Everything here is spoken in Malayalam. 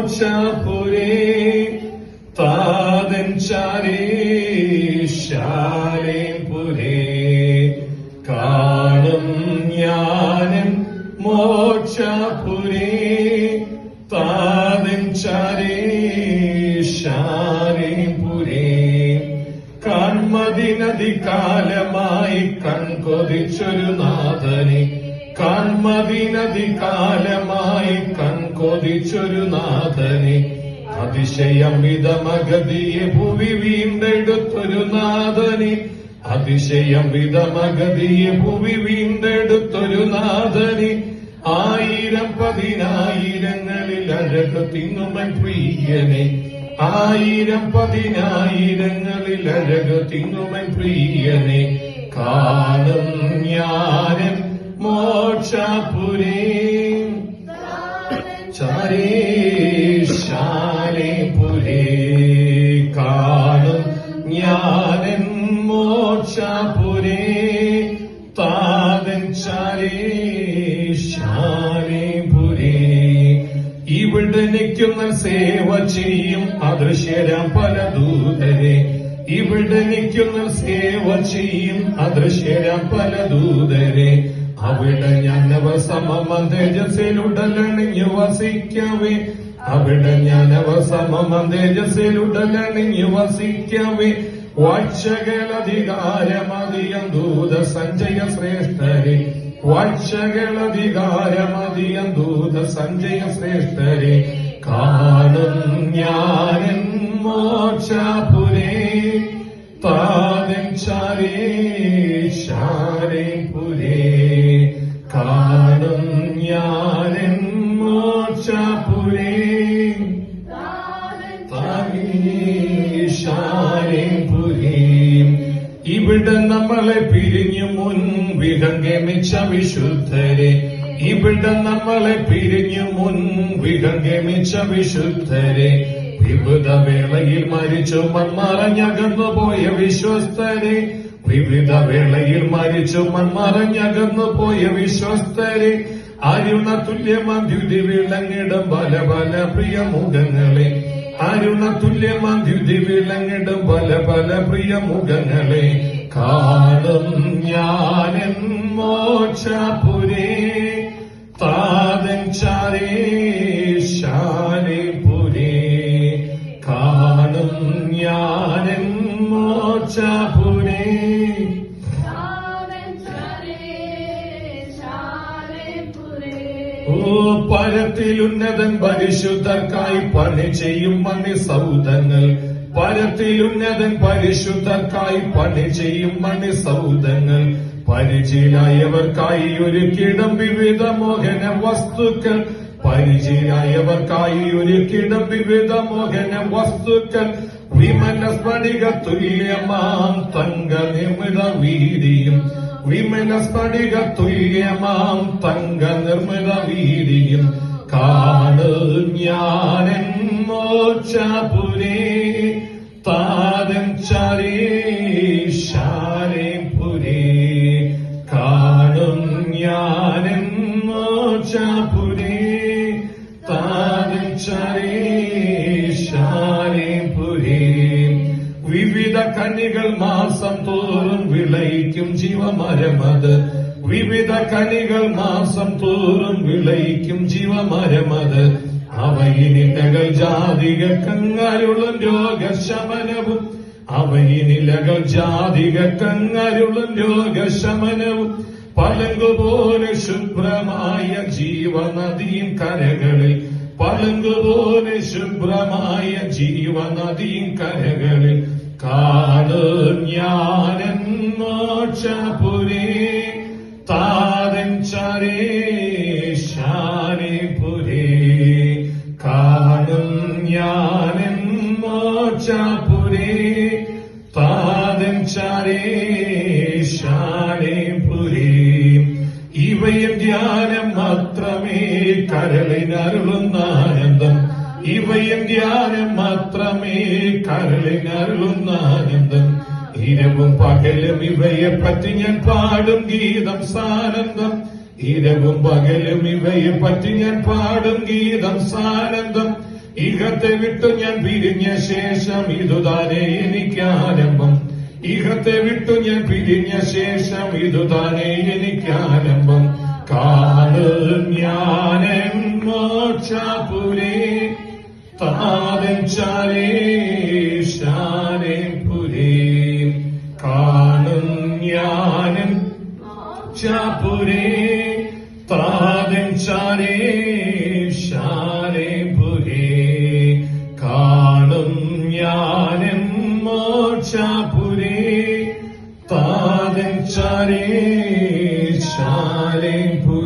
മോക്ഷപുരേ താതൻ ചാരേ ശാലേപുരേ കാണും ഞാനും മോക്ഷപുരേ താതൻ ചാരേ ശാലേപുരേ കാൺമതിനധികാലമായി കൺകൊതിച്ചൊരു നാഥനെ കാൺമതിനധികാലമായി കൺകൊതിച്ചൊരു നാഥനെ അതിശയം വിധമഗതിയെ ഭുവി വീണ്ടെടുത്തൊരു നാഥനെ അതിശയം വിധമഗതിയെ ഭുവി വീണ്ടെടുത്തൊരു നാഥനെ ആയിരം പതിനായിരങ്ങളിൽ അഴകു തിങ്ങുമൻ പ്രിയനെ ആയിരം പതിനായിരങ്ങളിൽ അഴകു തിങ്ങുമൻ പ്രിയനെ കാണും ഞാനും മോക്ഷപുരേ ചാരേ ശാലേപുരേ കാണും ഞാനും മോക്ഷപുരേ താതൻ ചാരേ ശാലേപുരേ ഇവിടെ നിൽക്കുന്ന സേവ ചെയ്യും അദൃശ്യരാം പല ദൂതരെ ഇവിടെ നിൽക്കുന്ന സേവ ചെയ്യും അദൃശ്യരാം പല ദൂതരെ അവിടെ ഞാനവ സമമ തേജസ്സിലുടലണിഞ്ഞു വസിക്കവേ അവിടെ ഞാനവ സമമ തേജസ്സിലുടലണിഞ്ഞു വസിക്കവേ വാഴ്ചകളധികാരമതിയം ദൂത സഞ്ജയ ശ്രേഷ്ഠരെ വാഴ്ചകളധികാരമതിയം ദൂത സഞ്ജയ ശ്രേഷ്ഠരെ കാണും ഞാനും മോക്ഷപുരേ താതൻ ചാരേ ശാലേപുരേ കാണും ഞാനും മോക്ഷപുരേ ശാലേപുരേ ഇവിടെ നമ്മളെ പിരിഞ്ഞു മുൻവിഹംഗമിച്ച വിശുദ്ധരെ ഇവിടെ നമ്മളെ പിരിഞ്ഞു മുൻവിഹംഗമിച്ച വിശുദ്ധരെ വിവിധ വേളയിൽ മരിച്ചു മൺമറഞ്ഞകന്നു പോയ വിശ്വസ്തരെ വിവിധ വേളയിൽ മരിച്ചു മൺമറഞ്ഞകന്നു പോയ വിശ്വസ്തരെ അരുണ തുല്യമദ്യുതി വിളങ്ങിടും പല പല പ്രിയമുഖങ്ങളെ അരുണ തുല്യമദ്യുതി വിളങ്ങിടും പല പല പ്രിയമുഖങ്ങളെ കാണും ഞാനും മോക്ഷപുരേ താതൻ ചാരേ ശാലേപുരേ കാണും ഞാനും മോക്ഷപുരേ ഓ പരത്തിലുന്നതൻ പരിശുദ്ധർക്കായി പണി ചെയ്യും മണിസൗധങ്ങൾ പരത്തിലുന്നതൻ പരിശുദ്ധർക്കായി പണി ചെയ്യും മണിസൗധങ്ങൾ പരിചിതരായവർക്കായി ഒരുക്കിടം വിവിധ മോഹന വസ്തുക്കൾ പരിചിതരായവർക്കായി ഒരുക്കിടം വിവിധ മോഹന വസ്തുക്കൾ വിമല സ്ഫടിക തുല്യമാം തങ്ക നിർമ്മിത വീതിയും വിമല സ്ഫടിക തുല്യമാം തങ്ക നിർമ്മിത വീതിയും കാണും ഞാനും മോക്ഷപുരേ താതൻ ചാരേ ശാലേപുരേ കാണും ഞാനും മോക്ഷപുരേ താതൻ ചാരേ ശാലേപുരേ വിവിധ കനികൾ മാസം തോറും വിളയിക്കും ജീവമരമത് വിവിധ കനികൾ മാസം തോറും വിളയിക്കും ജീവമരമത് അവയിനിലകൾ ജാതികക്കങ്ങരുളും രോഗശമനവും അവയിനിലകൾ ജാതികക്കങ്ങരുളും രോഗശമനവും പലങ്കുപോലെ ശുഭ്രമായ ജീവനദിയും കരകളിൽ പലങ്കുപോലെ ശുഭ്രമായ ജീവനദിയും കരകളിൽ കാണും ഞാനും മോക്ഷപുരേ താതൻ ചാരേ ശാലേപുരേ കാണും ഞാനും മോക്ഷപുരേ താതൻ ചാരേ ശാലേപുരേ ഇവയും ധ്യാനം മാത്രമേ കരളിനരുളുന്ന ആനന്ദം ഇവയും ധ്യാനം മാത്രമേ കരളിനരുളുന്ന ആനന്ദം ഇരവും പകലും ഇവയെ പറ്റി ഞാൻ പാടും ഗീതം സാനന്ദം ഇരവും പകലും ഇവയെ പറ്റി ഞാൻ പാടും ഗീതം സാനന്ദം ഇഹത്തെ വിട്ടു ഞാൻ പിരിഞ്ഞ ശേഷം ഇതുതാനേ എനിക്കാരംഭം. ഇഹത്തെ വിട്ടു ഞാൻ പിരിഞ്ഞ ശേഷം ഇതുതാനേ എനിക്കാരംഭം. കാണും ഞാനൻ മോക്ഷപുരേ താതൻ ചാരേ ശാരേപുരേ. കാണും ഞാനൻ മോക്ഷപുരേ താതൻ ചാരേ ശാരേപുരേ. കാണും ഞാനൻ മോക്ഷപുരേ താതൻ ചാരേ ശാരേപുരേ.